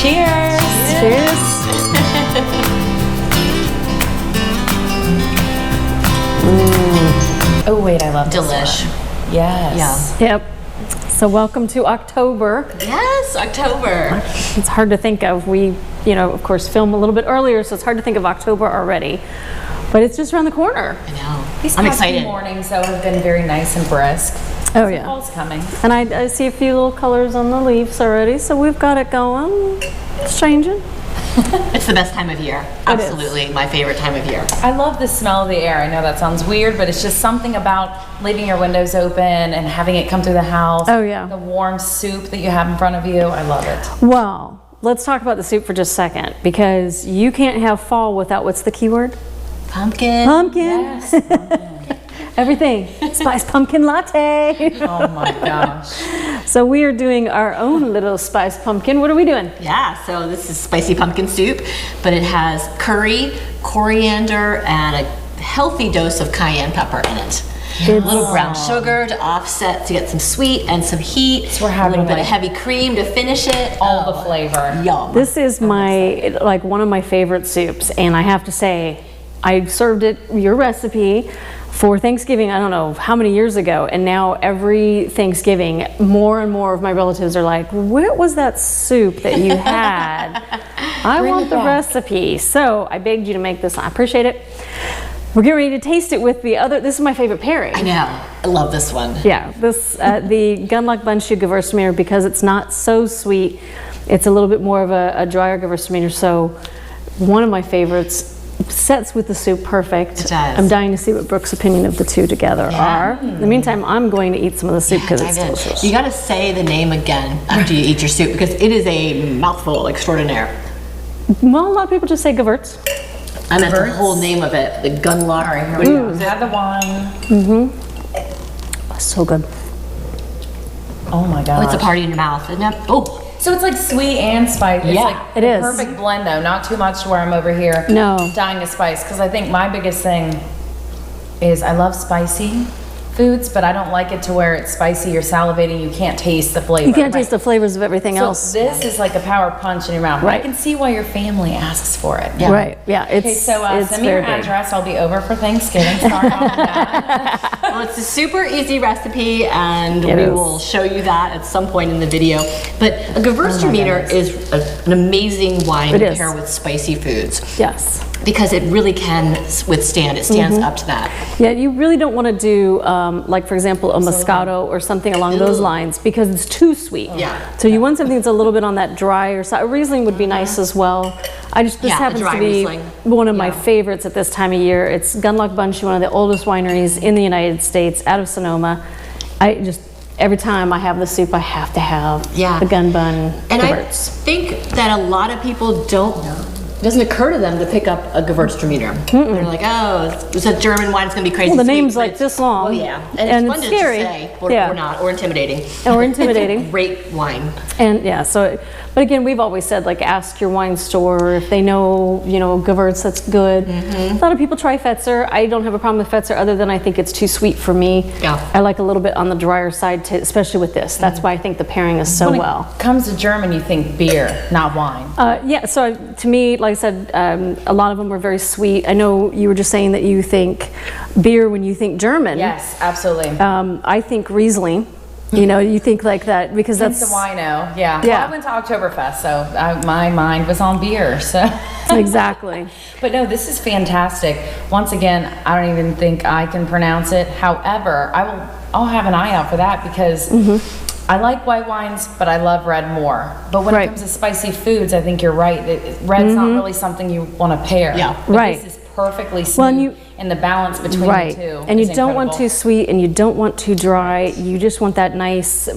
Cheers. Cheers. Oh wait, I love this Delish. one. Yes. Yeah. Yep. So welcome to October. Yes, October. It's hard to think of. We, of course, film a little bit earlier, so it's hard to think of October already. But it's just around the corner. I know. These I'm past few excited. mornings though have been very nice and brisk. Oh yeah. Fall's coming. And I see a few little colors on the leaves already, so we've got it going. It's changing. It's the best time of year. Absolutely my favorite time of year. I love the smell of the air. I know that sounds weird, but it's just something about leaving your windows open and having it come through the house. Oh, yeah. The warm soup that you have in front of you. I love it. Well, let's talk about the soup for just a second, because you can't have fall without, what's the key word? Pumpkin. Pumpkin. Yes. Everything. Spiced pumpkin latte. Oh my gosh. So we are doing our own little spiced pumpkin. What are we doing? Yeah, so this is spicy pumpkin soup, but it has curry, coriander, and a healthy dose of cayenne pepper in it. A little brown sugar to offset, to get some sweet and some heat. So we're a having little bit like of heavy cream to finish it. all the flavor. Yum. This is one of my favorite soups, and I have to say, I served it, your recipe, for Thanksgiving, I don't know how many years ago, and now every Thanksgiving, more and more of my relatives are like, "What was that soup that you had? I want the recipe." So I begged you to make this. I appreciate it. We're getting ready to taste it with the other. This is my favorite pairing. I know. I love this one. Yeah, this the Gunlock Bundschuh Gewürztraminer, because it's not so sweet. It's a little bit more of a drier Gewürztraminer. So one of my favorites. Sets with the soup perfect. It does. I'm dying to see what Brooke's opinion of the two together are. In the meantime, I'm going to eat some of the soup because it's delicious. You got to say the name again after you eat your soup, because it is a mouthful extraordinaire. Well, a lot of people just say Gewürz. I meant the whole name of it, the Gunlock. All right, here we go. Add the wine. So good. Oh my Oh, gosh. it's a party in your mouth, isn't it? Oh, So it's like sweet and spicy. It's Yeah, like it the is. perfect blend though, not too much to where I'm over here No. dying to spice. Because I think my biggest thing is I love spicy foods, but I don't like it to where it's spicy, you're salivating, you can't taste the flavor. You can't taste the flavors of everything So else. this is like a power punch in your mouth. Right. I can see why your family asks for it. Right, yeah, it's, Okay, so it's send me your very big. address. I'll be over for Thanksgiving. Sorry about that. well, it's a super easy recipe, and It we is. will show you that at some point in the video. But a Gewürztraminer is an amazing wine It to is. pair with spicy foods, Yes. because it really can withstand. It stands up to that. Yeah, you really don't want to do, like for example, a Moscato or something along those lines, because it's too sweet. Yeah. So you want something that's a little bit on that drier side. A Riesling would be nice as well. This Yeah, a happens dry to be Riesling. one of my favorites at this time of year. It's Gunlock Bundschuh, one of the oldest wineries in the United States, out of Sonoma. Every time I have the soup, I have to have the Gun Bun And I Gewürz. think that a lot of people don't. It doesn't occur to them to pick up a Gewürztraminer. They're like, oh, it's a German wine, it's going to be crazy Well, the sweet, name's but like it's- this long. Well, yeah. And it's it's fun to scary. just say, or, Yeah. or not, or intimidating. Or intimidating. Great wine. And yeah, but again, we've always said, like, ask your wine store if they know, Gewürz that's good. A lot of people try Fetzer. I don't have a problem with Fetzer, other than I think it's too sweet for me. Yeah. I like a little bit on the drier side, especially with this. That's why I think the pairing is so When well. it comes to German, you think beer, not wine. Yeah, so to me, like I said, a lot of them were very sweet. I know you were just saying that you think beer when you think German. Yes, absolutely. I think Riesling. You think like that, because That's that's the wino, yeah. Yeah. Well, I went to Oktoberfest, so my mind was on beer. So, exactly. but no, this is fantastic. Once again, I don't even think I can pronounce it. However, I'll have an eye out for that, because I like white wines, but I love red more. But when Right. it comes to spicy foods, I think you're right. Red's not really something you want to pair. Yeah. But Right. This is perfectly smooth, Well, and and the balance between Right, the two. and you is don't want incredible. too sweet and you don't want too dry. You just want that nice,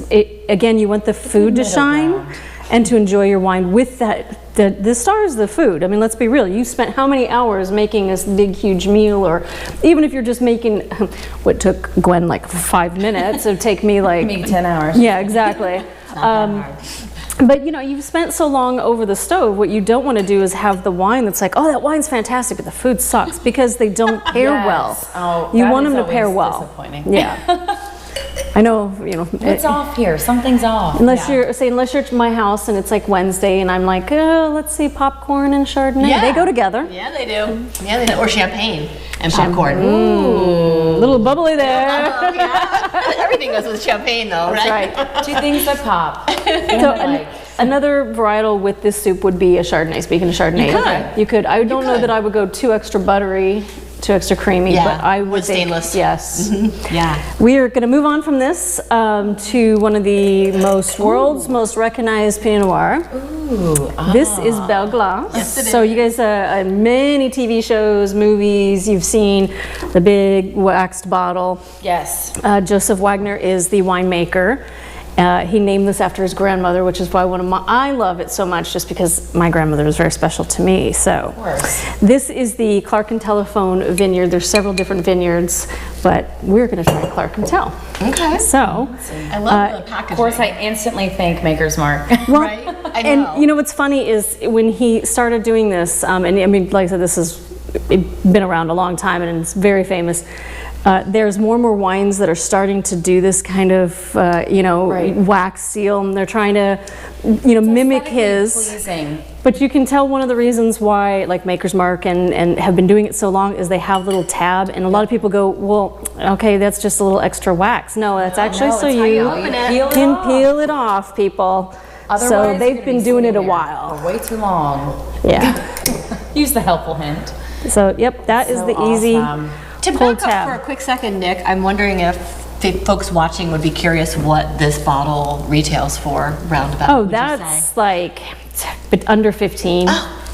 again, you want the food to middle shine ground. and to enjoy your wine with that. The star is the food. I mean, let's be real. You spent how many hours making this big, huge meal, or even if you're just making what took Gwen like 5 minutes, it would take me like Maybe 10 hours. Yeah, exactly. But you've spent so long over the stove. What you don't want to do is have the wine that's like, oh, that wine's fantastic, but the food sucks, because they don't pair well. Oh, You that want is them to pair always well. disappointing. Yeah. I know, you know. What's off here? Something's off. Unless you're at my house and it's like Wednesday and I'm like, oh, let's see, popcorn and Chardonnay. Yeah. They go together. Yeah, they do. Yeah, they do. Or champagne and popcorn. Ooh, little bubbly there. Yeah. Everything goes with champagne, though, right? That's right. Two things that pop. So another varietal with this soup would be a Chardonnay. Speaking of Chardonnay, you could. I don't know that I would go too extra buttery, too extra creamy, but I would with think, stainless. yes. Yeah. We are going to move on from this to one of the world's most recognized Pinot Noir. Ooh. This is Belle Glace. Yes, it so is. you guys, many TV shows, movies, you've seen the big waxed bottle. Yes. Joseph Wagner is the winemaker. He named this after his grandmother, which is why I love it so much, just because my grandmother was very special to me. So, Of course. this is the Clark and Telephone vineyard. There's several different vineyards, but we're going to try Clark and Tell. Okay. So, I love the packaging. Of course, I instantly think Maker's Mark. Right? I know. and you know what's funny is when he started doing this, and I mean, like I said, this has been around a long time and it's very famous. There's more and more wines that are starting to do this kind of, wax seal, and they're trying to, mimic his. Pleasing. But you can tell one of the reasons why, like Maker's Mark and have been doing it so long, is they have a little tab, and a lot of people go, well, okay, that's just a little extra wax. No, that's actually No, so it's how you open it. can peel it off, people. Otherwise, So you're they've gonna been be doing it sitting a there while. for way too long. Yeah. Use the helpful hint. So, yep, that is So the easy awesome. To pull back up tab. for a quick second, Nick, I'm wondering if the folks watching would be curious what this bottle retails for, roundabout. Oh, would you that's say? like under 15.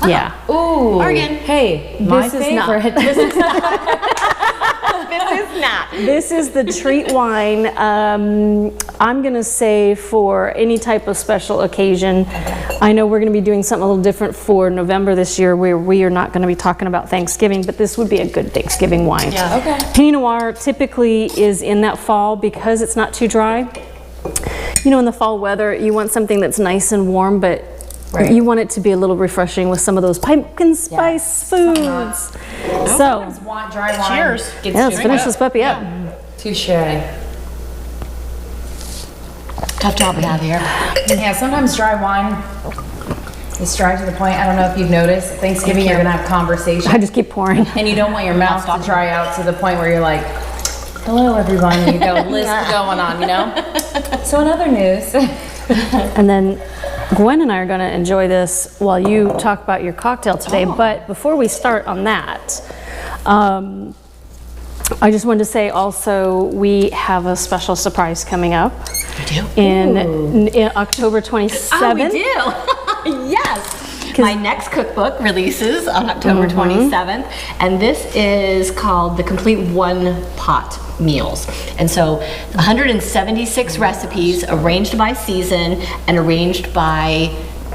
Yeah. Ooh. Bargain. Hey, my This is not. favorite. This is not. This is the treat wine. I'm gonna say for any type of special occasion. I know we're gonna be doing something a little different for November this year, where we are not gonna be talking about Thanksgiving, but this would be a good Thanksgiving wine. Yeah. Okay. Pinot Noir typically is in that fall because it's not too dry. You know, in the fall weather, you want something that's nice and warm, but Right. you want it to be a little refreshing with some of those pumpkin spice foods. So, Sometimes dry wine. Cheers. Gets yeah, let's too finish much. this puppy up. Touche. Tough job we have here. Yeah, sometimes dry wine is dry to the point, I don't know if you've noticed, at Thanksgiving you're gonna have conversation I just keep pouring. and you don't want your mouth to dry out to the point where you're like, hello everyone, and you got a list going on, you know? So in other news, And then Gwen and I are going to enjoy this while you talk about your cocktail today. But before we start on that, I just wanted to say also we have a special surprise coming up We do? in October 27th. Oh, we do. Yes. My next cookbook releases on October 27th, and this is called The Complete One Pot Meals. And so 176 recipes arranged by season and arranged by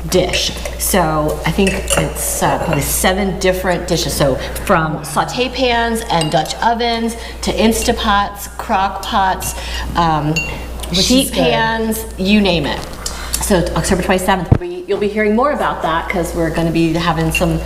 dish. So I think it's probably 7 different dishes. So from saute pans and Dutch ovens to Instapots, crock pots, sheet is good. pans, you name it. So October 27th, you'll be hearing more about that because we're going to be having some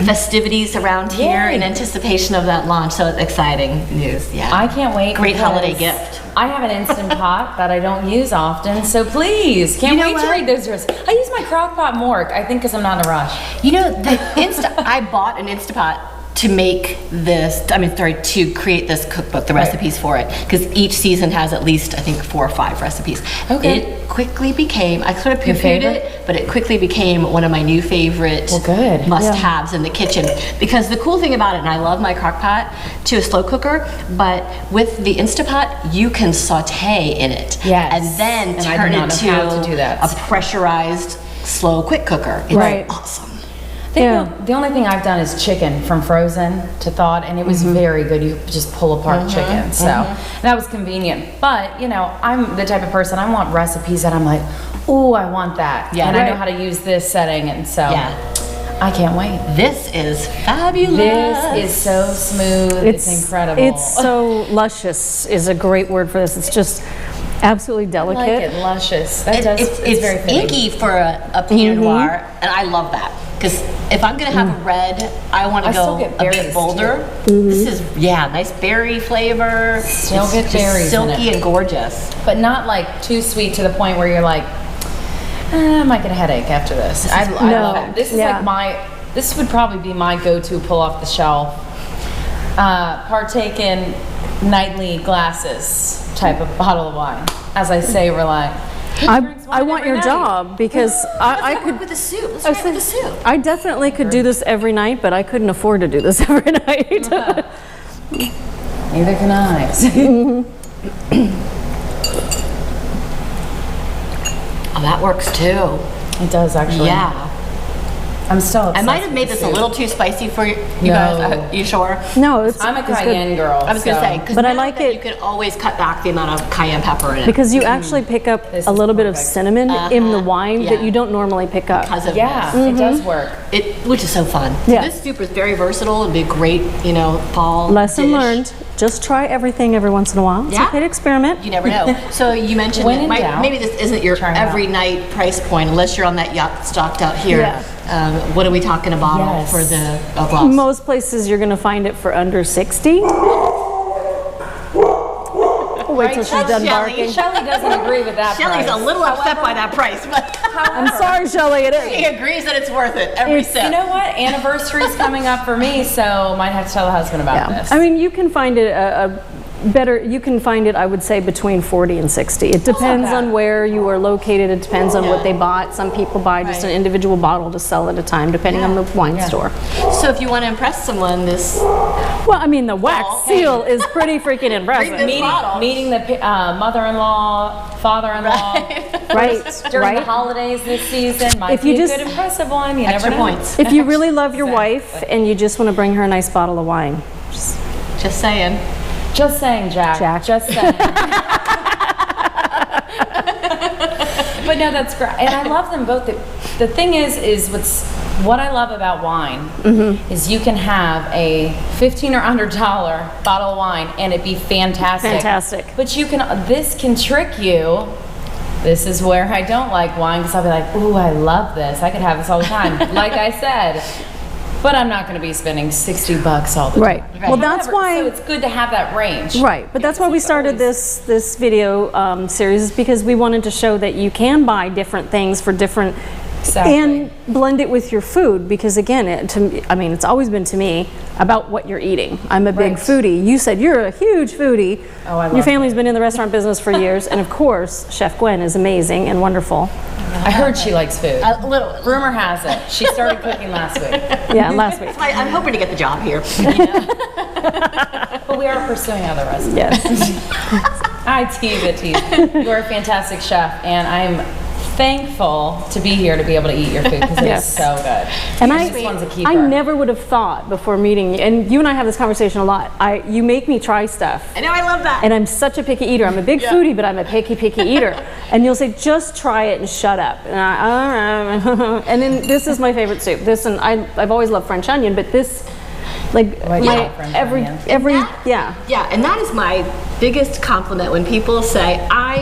festivities around here Yay. in anticipation of that launch. So it's exciting news. Yeah. I can't wait. Great because holiday gift. I have an Instant Pot that I don't use often, so please, can't You know wait to what? read those recipes. I use my crock pot more, I think because I'm not in a rush. You know, I bought an Instapot to make this, to create this cookbook, the recipes for it, because each season has at least, I think, 4 or 5 recipes. Okay. It quickly became, I sort of Your poo-pooed favorite? it, but it quickly became one of my new favorite Well, good. must-haves in the kitchen. Because the cool thing about it, and I love my crock pot to a slow cooker, but with the Instapot, you can saute in it. Yes. And then And I do turn not it know how to to do that. a pressurized, slow, quick cooker. It's Right. awesome. I think Yeah. the only thing I've done is chicken from frozen to thawed, and it was very good. You just pull apart chicken, so that was convenient. But you know, I'm the type of person, I want recipes that I'm like, ooh, I want that, Yeah. and I know Right. how to use this setting, and so Yeah. I can't wait. This is fabulous. This is so smooth. It's incredible. It's so luscious is a great word for this. It's just absolutely I like delicate. it, luscious. That does. It's It's very fitting. inky for a Pinot Noir, and I love that. Because if I'm gonna have a red, I want to I still go get a berries, bit bolder. This is, nice berry flavor. Still It's get just berries in silky it. and gorgeous. But not like too sweet to the point where you're like, I might get a headache after this. I love it. This is like this would probably be my go-to pull off the shelf. Partake in nightly glasses type of bottle of wine. As I say, rely. I want your job because I could with the soup. Let's try it with the soup. I definitely could do this every night, but I couldn't afford to do this every night. Neither can I. Oh, that works too. It does actually. Yeah. I'm still obsessed I might have made with this a soup. little too spicy for you No. guys. You sure? No, it's I'm a it's good. cayenne girl. I was gonna say, But I like it- You can always cut back the amount of cayenne pepper in it because you actually pick up This a is little bit of perfect. cinnamon in the wine that Yeah. you don't normally pick up. because of Yeah, this. it does work. Which is so fun. Yeah. This soup is very versatile. It'd be a great, fall Lesson dish. learned. Just try everything every once in a while. It's Yeah. okay to experiment. You never know. So you mentioned When that in doubt, maybe this isn't your try it out. every night price point unless you're on that yacht stocked out here. Yeah. What are we talking about Yes. for the glass? Most places you're going to find it for under 60. Wait till she's done Shelley. barking. Shelley doesn't agree with that Shelley's price. a little upset by that price, but I'm sorry, Shelley, it she is. agrees that it's worth it every It's- cent. You know what? Anniversary's coming up for me, so might have to tell the husband about Yeah. this. I mean, you can find it you can find it, I would say, between 40 and 60. It depends bad. on where you are located. It depends on what Yeah. they bought. Some people buy just an Right. individual bottle to sell at a time, depending on the wine store. So if you want to impress someone, this Well, I mean, the wax Oh. seal is pretty freaking impressive. Bring this bottle. meeting the mother-in-law, father-in-law Right, during the right. holidays this season might If you be just- a good impressive one. You extra never know. points. If you really love your wife Exactly. and you just want to bring her a nice bottle of wine, Just saying. Just saying, Jack. Jack. Just saying. But no, that's great, and I love them both. The thing is what I love about wine is you can have a $15 or under dollar bottle of wine and it be fantastic. Fantastic. But this can trick you. This is where I don't like wine because I'll be like, ooh, I love this. I could have this all the time. Like I said. But I'm not going to be spending $60 all the Right. time. Well, that's However, why- So it's good to have that range. right? But that's why we started this video series, is because we wanted to show that you can buy different things for different, Exactly. and blend it with your food. Because again, it's always been to me about what you're eating. I'm a big Right. foodie. You said you're a huge foodie. Oh, I Your love family's been in the restaurant business for years, and of course, Chef Gwyn is amazing and wonderful. I heard she likes food. A little. Rumor has it. She started cooking last week. Yeah, last week. I'm hoping to get the job here. But we are pursuing other recipes. Yes. I tease it, tease. You're a fantastic chef, and I'm thankful to be here to be able to eat your food because it Yes. is so good. And This one's a keeper. I never would have thought before meeting you, and you and I have this conversation a lot. You make me try stuff. I know, I love that. And I'm such a picky eater. I'm a big foodie, but I'm a picky eater. And you'll say, just try it and shut up. And and then this is my favorite soup. This, and I've always loved French onion, but this, like, I my love French onion. every, Yeah, and that is my biggest compliment when people say, I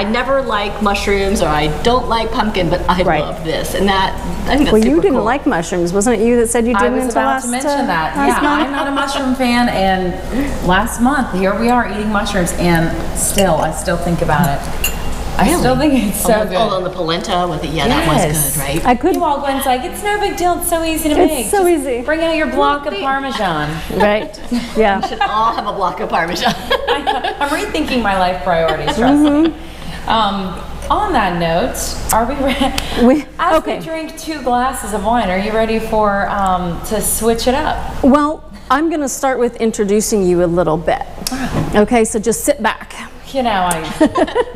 never like mushrooms or I don't like pumpkin, but I Right. love this. And I think that's well, you super didn't cool. like mushrooms. Wasn't it you that said you I didn't was until about last to mention that. last Yeah, month? I'm not a mushroom fan, and last month, here we are eating mushrooms, and I still think about it. I still think it's so good. Oh, and the polenta with it, that was Yes. good, right? I could, You all Gwen's like, it's no big deal, it's so easy to It's make. so Just easy. Bring out your block of Parmesan. right? Yeah. We should all have a block of Parmesan. I'm rethinking my life priorities, trust me. On that note, are we ready? As okay. we drink 2 glasses of wine, are you ready for to switch it up? Well, I'm going to start with introducing you a little bit. Okay, so just sit back. You know, I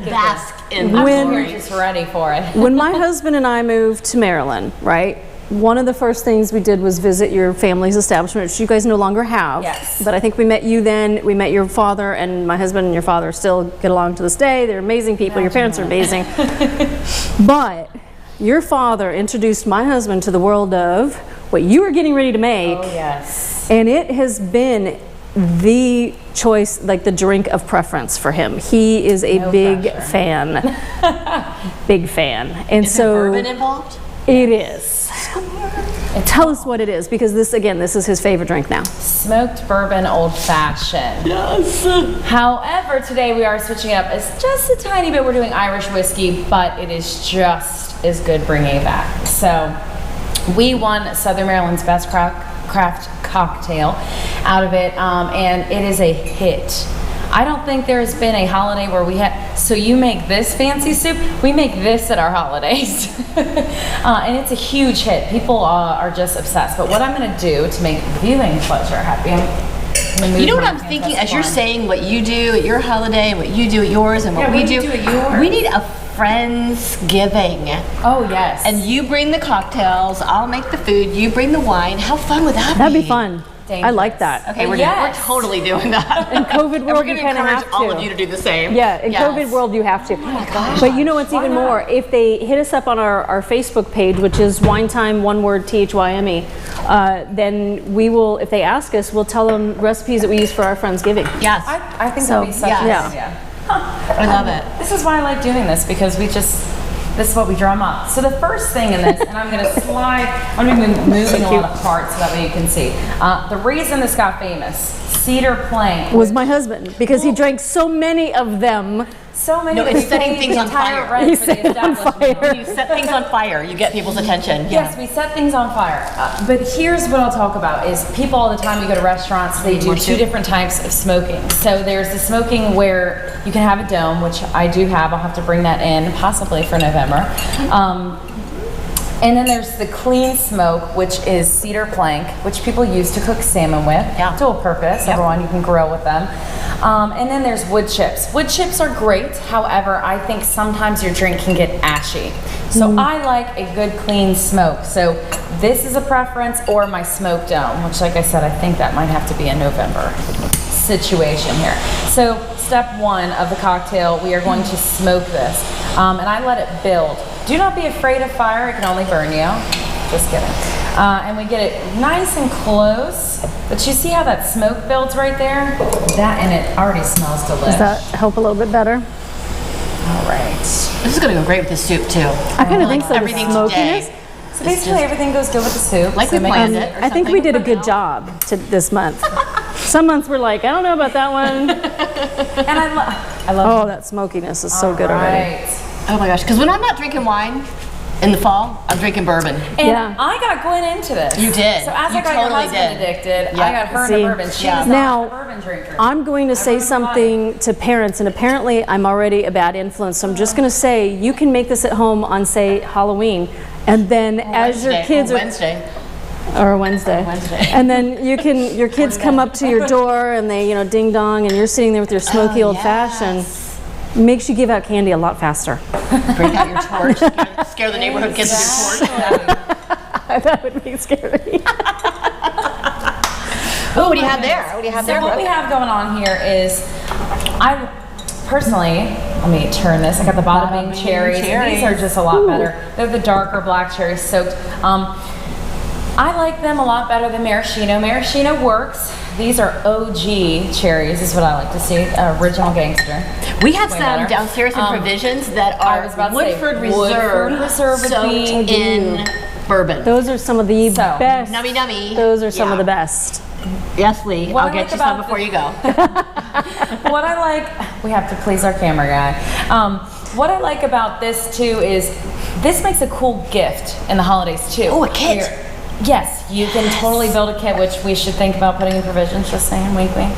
Bask in I'm the here glory. just ready for it. When my husband and I moved to Maryland, right, one of the first things we did was visit your family's establishment, which you guys no longer have. Yes. But I think we met you then, we met your father, and my husband and your father still get along to this day. They're amazing people. Your parents are amazing. But your father introduced my husband to the world of what you were getting ready to make. Oh, yes. And it has been the choice, like the drink of preference for him. He is a No big pressure. fan. Big fan. And Is so there bourbon involved? it is. Tell us what it is, because this is his favorite drink now. Smoked bourbon old fashioned. Yes. However, today we are switching up. It's just a tiny bit. We're doing Irish whiskey, but it is just as good bringing it back. So we won Southern Maryland's best craft cocktail out of it, and it is a hit. I don't think there's been a holiday where we had, so you make this fancy soup, we make this at our holidays. And it's a huge hit. People are just obsessed. But what I'm gonna do to make viewing pleasure happy, you know what I'm thinking as you're saying what you do at your holiday and what you do at yours and what we do at yours. We need a Friendsgiving. Oh yes. And you bring the cocktails, I'll make the food, you bring the wine. How fun would that be? That'd be fun. Dangerous. I like that. Okay, we're totally doing that. In COVID world, you kind of have to. all of you to do the same. Yeah, in COVID world, you have to. Oh my gosh. But you know what's even more? If they hit us up on our Facebook page, which is WineThyme, one word, THYME, then we will, if they ask us, we'll tell them recipes that we use for our Friendsgiving. Yes. I think that'd be such a good idea. I love it. This is why I like doing this, because this is what we drum up. So the first thing in this, and I'm gonna I'm gonna be moving a lot of parts so that way you can see. The reason this got famous, cedar plank. Was my husband, because he drank so many of them. So many. No, it's setting things on fire. He set it on fire. You set things on fire, you get people's attention. Yes, we set things on fire. But here's what I'll talk about is people all the time, you go to restaurants, they do two different types of smoking. So there's the smoking where you can have a dome, which I do have. I'll have to bring that in possibly for November. And then there's the clean smoke, which is cedar plank, which people use to cook salmon with. Yeah. Dual purpose, everyone, you can grill with them. And then there's wood chips. Wood chips are great, however, I think sometimes your drink can get ashy. So I like a good clean smoke. So this is a preference, or my smoke dome, which like I said, I think that might have to be a November situation here. So step one of the cocktail, we are going to smoke this. And I let it build. Do not be afraid of fire, it can only burn you. Just kidding. And we get it nice and close, but you see how that smoke builds right there? That, and it already smells delicious. Does that help a little bit better? All right. This is gonna go great with the soup too. I kind of think so. Everything The smokiness. today. So basically everything goes good with the soup. Like we planned it. I think we did a good job this month. Some months we're like, I don't know about that one. And I love Oh, that smokiness is so good already. Oh my gosh, because when I'm not drinking wine in the fall, I'm drinking bourbon. And I got Gwyn into this. You did. So as You I got totally your husband did. addicted, Yeah. I got her See, into bourbon. She was Now, not a bourbon drinker. I'm going to say something to parents, and apparently I'm already a bad influence, so I'm just going to say you can make this at home on, say, Halloween, and then as your kids Wednesday. or Wednesday. And then your kids come up to your door and they, ding dong, and you're sitting there with your smoky old fashioned. Makes you give out candy a lot faster. Break out your torch. Scare the neighborhood kids with your torch. That would be scary. Oh, what do you have there? What do you have there? So what we have going on here is, I personally, let me turn this. I got the Bada Bing cherries. These are just a lot better. They're the darker black cherries soaked. I like them a lot better than maraschino. Maraschino works. These are OG cherries, is what I like to see. Original gangster. We have Way some better. downstairs in Provisions that I are was about to say, Woodford Woodford Reserve would soaked be- in bourbon. Those are some of the best. Nummy nummy. Those are some of the best. Yes, Lee. What I'll I get like you some about before you go. What I like, we have to please our camera guy. What I like about this too is this makes a cool gift in the holidays too. Oh, a kit. Yes, you can totally build a kit, which we should think about putting in Provisions, just saying, wink wink.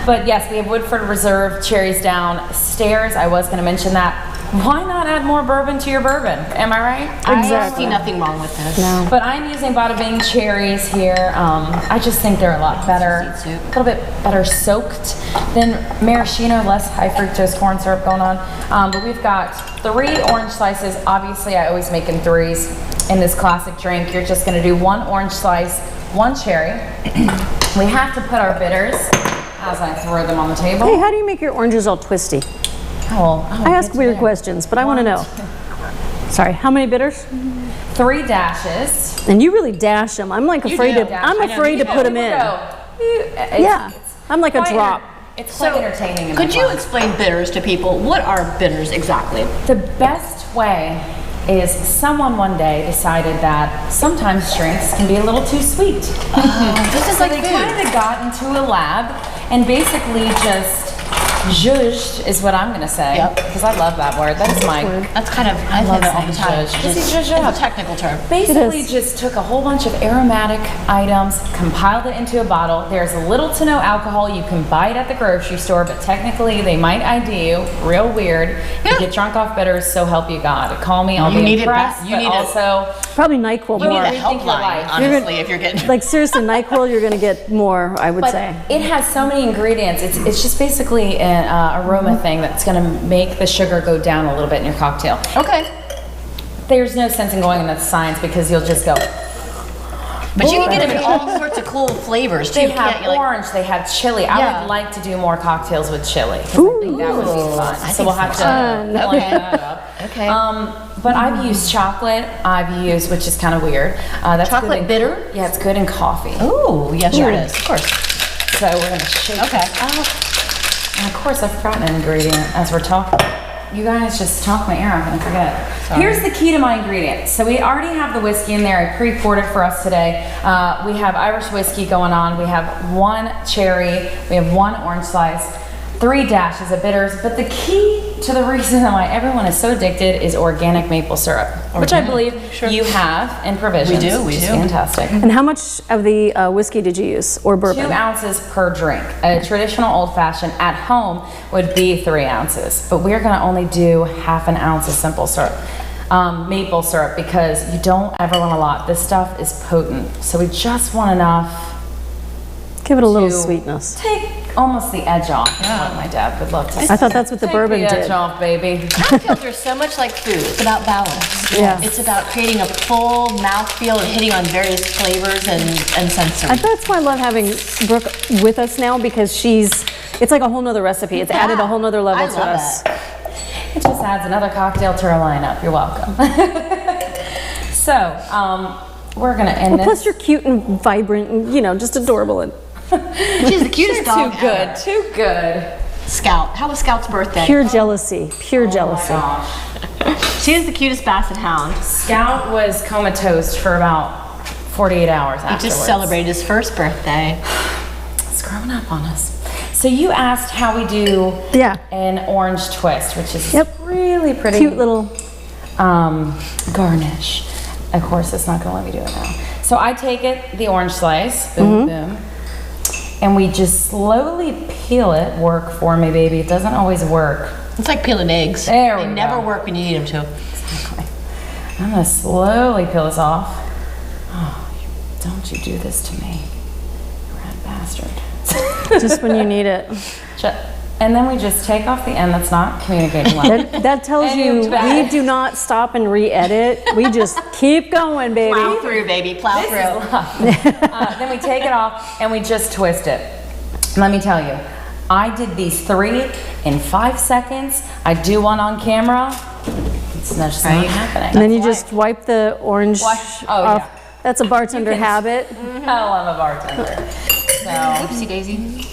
But yes, we have Woodford Reserve cherries downstairs. I was going to mention that. Why not add more bourbon to your bourbon? Am I right? I see nothing wrong with this. No. But I'm using Bada Bing cherries here. I just think they're a lot better, Seed soup. a little bit better soaked than maraschino, less high fructose corn syrup going on. But we've got 3 orange slices. Obviously, I always make in 3s. In this classic drink, you're just gonna do 1 orange slice, 1 cherry. We have to put our bitters as I throw them on the table. Hey, how do you make your oranges all twisty? I ask weird questions, but I want to know. Sorry, how many bitters? 3 dashes. And you really dash them. I'm like afraid to. I'm afraid to put them in. Yeah, I'm like a drop. It's quite entertaining. Could you explain bitters to people? What are bitters exactly? The best way is someone one day decided that sometimes drinks can be a little too sweet. This is So like they food. kind of got into a lab and basically just zhuzhed is what I'm gonna say. Yep. Because I love that word. That is my. That's kind of, I love it all the time. Zhuzh. Just It's zhuzh up. a technical term. Basically is. just took a whole bunch of aromatic items, compiled it into a bottle. There's little to no alcohol. You can buy it at the grocery store, but technically they might ID you. Real weird. You get drunk off bitters, so help you God. Call me, I'll You be need it impressed, back. You but need it. also Probably NyQuil You need more. a rethink your helpline, life. honestly, if you're getting. Like seriously, NyQuil, you're gonna get more, I would But say. it has so many ingredients. It's just basically an aroma thing that's going to make the sugar go down a little bit in your cocktail. Okay. There's no sense in going into the science because you'll just go. But you can get them in all sorts of cool flavors too. They can't have you? Like, orange. They have chili. I Yeah. would like to do more cocktails with chili. 'Cause I think that would be fun. I So think we'll have to Fun. plan Okay. that up. Okay. But I've used chocolate. I've used, which is kind of weird. That's good Chocolate in- bitter? Yeah, it's good in coffee. Ooh, yes, sure it is. Of course. So we're gonna shake Okay. it up. And of course, I've forgotten an ingredient as we're talking. You guys just talk my ear off and I forget. Here's the key to my ingredients. So we already have the whiskey in there. I pre-poured it for us today. We have Irish whiskey going on. We have 1 cherry. We have 1 orange slice. 3 dashes of bitters. But the key to the reason why everyone is so addicted is organic maple syrup, which I believe you have in provisions. We do, we which is do. fantastic. And how much of the whiskey did you use, or 2 bourbon? ounces per drink. A traditional old fashioned at home would be 3 ounces, but we're gonna only do half an ounce of simple syrup, maple syrup, because you don't ever want a lot. This stuff is potent, so we just want enough Give it a little to sweetness. take almost the edge off. Is what my dad would love to say. I thought that's what the Take bourbon the edge did. off, baby. Cocktails are so much like food. It's about balance. Yeah. It's about creating a full mouthfeel and hitting on various flavors and sensory. That's why I love having Brooke with us now, because it's like a whole nother recipe. It's added a whole nother level I to love us. that. It just adds another cocktail to our lineup. You're welcome. So, we're gonna end this. Plus you're cute and vibrant and, just adorable. And She's the cutest dog Too good, ever. too good. Scout. How was Scout's birthday? pure jealousy, pure jealousy. Oh my gosh. She is the cutest basset hound. Scout was comatose for about 48 hours He afterwards. just celebrated his first birthday. It's growing up on us. So you asked how we do Yeah. an orange twist, which is Yep. really pretty. Cute little, garnish. Of course, it's not gonna let me do it now. So I take it, the orange slice, boom, boom, and we just slowly peel it. Work for me, baby. It doesn't always work. It's like peeling eggs. There They we never go. work when you need them to. I'm gonna slowly peel this off. Oh, don't you do this to me, you rat bastard. just when you need it. And then we just take off the end that's not communicating well. That tells And you you bet. we do not stop and re-edit. We just keep going, baby. Plow through, baby. Plow This through. is love. Then we take it off and we just twist it. Let me tell you, I did these 3 in 5 seconds. I do one on camera. It's just not Right. happening. And then you just wipe the orange Wipe- oh, off. yeah. That's a bartender You can- habit. Oh, I'm a bartender. So Oopsie daisy.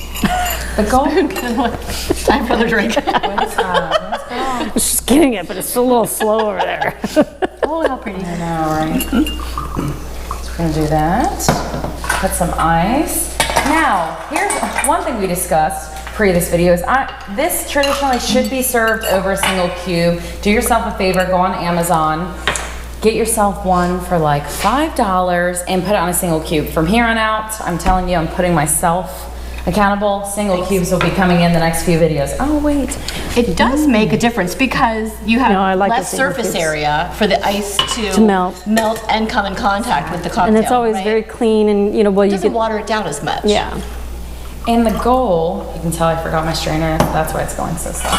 the goal. Time for the drink. She's getting it, but it's still a little slow over there. Oh, how pretty. I know, right? So we're gonna do that. Put some ice. Now, here's one thing we discussed pre this video is this traditionally should be served over a single cube. Do yourself a favor, go on Amazon, get yourself one for like $5 and put it on a single cube. From here on out, I'm telling you, I'm putting myself accountable. Single cubes will be coming in the next few videos. Oh, wait. It does make a difference because you have No, I like the less single surface cubes. area for the ice to melt. and come in contact with the cocktail. And it's always right? very clean and, well, It you doesn't get, water it down as much. yeah. And the goal, you can tell I forgot my strainer, that's why it's going so slow.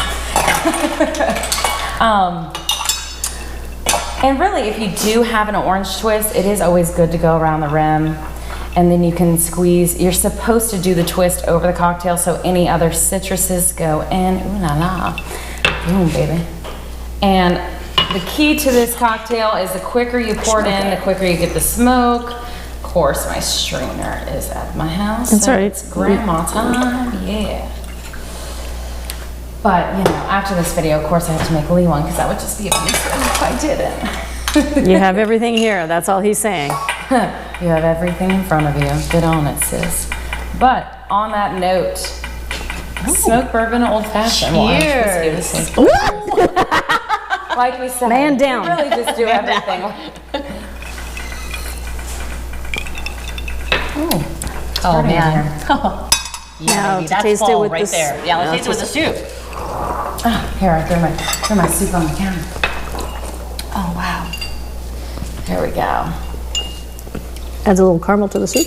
And really, if you do have an orange twist, it is always good to go around the rim. And then you can squeeze, you're supposed to do the twist over the cocktail so any other citruses go in. Ooh la la. Boom, baby. And the key to this cocktail is the quicker you pour it in, the quicker you get the smoke. Of course, my strainer is at my house. That's so right. It's grandma time, yeah. But, after this video, of course, I have to make Lee one because that would just be abusive if I didn't. You have everything here. That's all he's saying. You have everything in front of you. Get on it, sis. But on that note, smoked bourbon old fashioned. Cheers. Like we said, Man down. we really just do everything. Oh man. Yeah, Now baby, to that's taste it fall with right this- there. Yeah, let's taste it with the soup. Here, I throw my soup on the counter. Oh wow. Here we go. Adds a little caramel to the soup.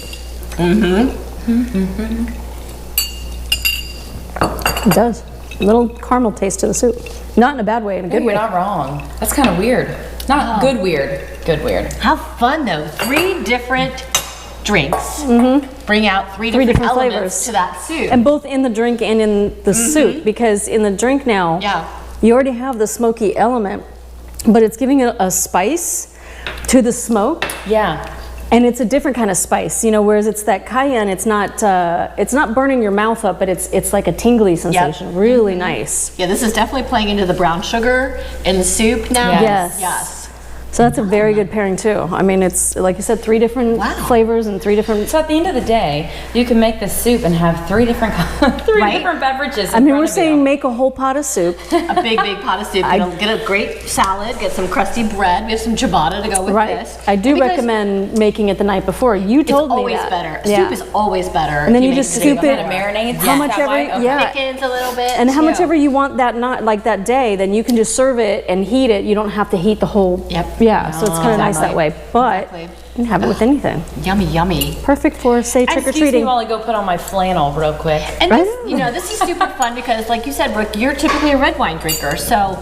It does. A little caramel taste to the soup. Not in a bad way, in a good You're way. not wrong. That's kind of weird. Not good weird. Good weird. How fun though. 3 different drinks. Bring out three different elements flavors to that soup. And both in the drink and in the soup, because in the drink now, Yeah. you already have the smoky element, but it's giving it a spice to the smoke, Yeah. and it's a different kind of spice, you know, whereas it's that cayenne, it's not burning your mouth up, but it's like a tingly sensation. Really nice. Yeah, this is definitely playing into the brown sugar in the soup now. Yes. Yes. So that's a very good pairing too. I mean, it's, like you said, 3 different Wow. flavors and 3 different... So at the end of the day, you can make this soup and have 3 different Right? different beverages. I mean, we're saying make a whole pot of soup. A big pot of soup. Get a great salad, get some crusty bread. We have some ciabatta to go with Right. this. I do Because recommend making it the night before. You It's told me always that. better. Yeah. Soup is always better. And then if you make just the scoop day it. before. Marinades. How much that ever, way? Okay. yeah. Thickens a little bit. And how much too. ever you want that night, like that day, then you can just serve it and heat it. You don't have to heat the whole. Yep. Yeah, so it's kind of nice that way. But Exactly. you can have it with anything. Yummy, yummy. Perfect for, say, trick or Excuse me treating. while I go put on my flannel real quick. And Right this, this is super fun because, like you said, Brooke, you're typically a red wine drinker. So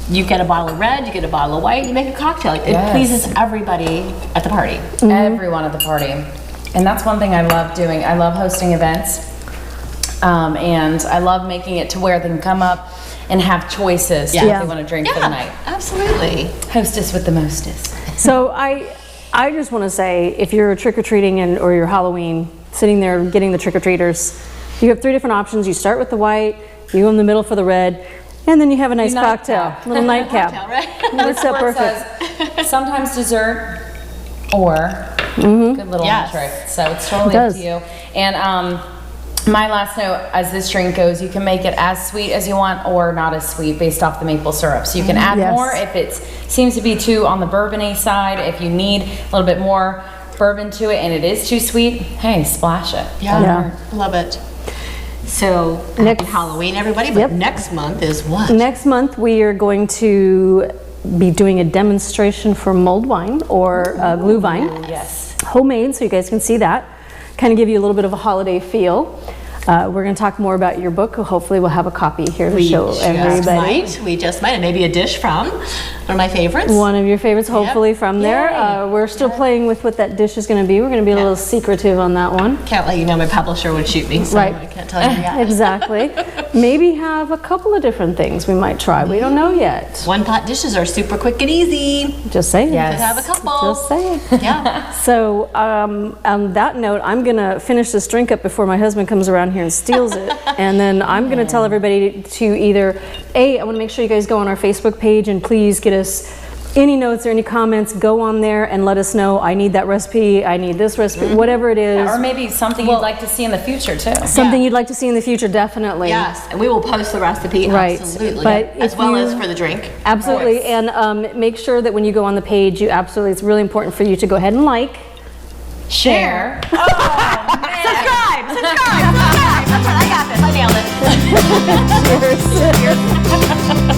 you get a bottle of red, you get a bottle of white, you make a cocktail. It Yes. pleases everybody at the party. Everyone at the party. And that's one thing I love doing. I love hosting events. And I love making it to where they can come up and have choices if Yeah. they want to drink for the night. Absolutely. Hostess with the mostest. So I just want to say, if you're trick-or-treating or you're Halloween, sitting there getting the trick-or-treaters, you have 3 different options. You start with the white, you go in the middle for the red, and then you have a nice cocktail, nightcap. little nightcap. Cocktail, right? That's so Where it perfect. says sometimes dessert or good little Yes. trick. So it's totally It up does. to you. And my last note, as this drink goes, you can make it as sweet as you want or not as sweet based off the maple syrup. So you can add Yes. more if it seems to be too on the bourbony side. If you need a little bit more bourbon to it and it is too sweet, hey, splash it. Yeah. Love it. So, Next- happy Halloween, everybody. But Yep. next month is what? Next month, we are going to be doing a demonstration for mulled wine or glue vine. Yes. Homemade, so you guys can see that. Kind of give you a little bit of a holiday feel. We're going to talk more about your book. Hopefully we'll have a copy here to show everybody. We just might. And maybe a dish from one of my favorites. One of your favorites, hopefully, from there. Yay. We're still playing with what that dish is going to be. We're going to be a little secretive on that one. Can't let you know, my publisher would shoot me, so Right. I can't tell you yet. Exactly. Maybe have a couple of different things we might try. We don't know yet. One pot dishes are super quick and easy. Just saying. Yes. Could have a couple. Just saying. Yeah. So on that note, I'm going to finish this drink up before my husband comes around here and steals it. And then I'm going to tell everybody to either, I want to make sure you guys go on our Facebook page and please get us any notes or any comments. Go on there and let us know, I need that recipe, I need this recipe, whatever it is. Or maybe something you'd like to see in the future too. Something Yeah. you'd like to see in the future, definitely. Yes, and we will post the recipe, Right. absolutely. But as if well you- as for the drink. Absolutely. And make sure that when you go on the page, you absolutely, it's really important for you to go ahead and like. Share. Subscribe! Subscribe! That's right, I got this. I nailed it. Cheers.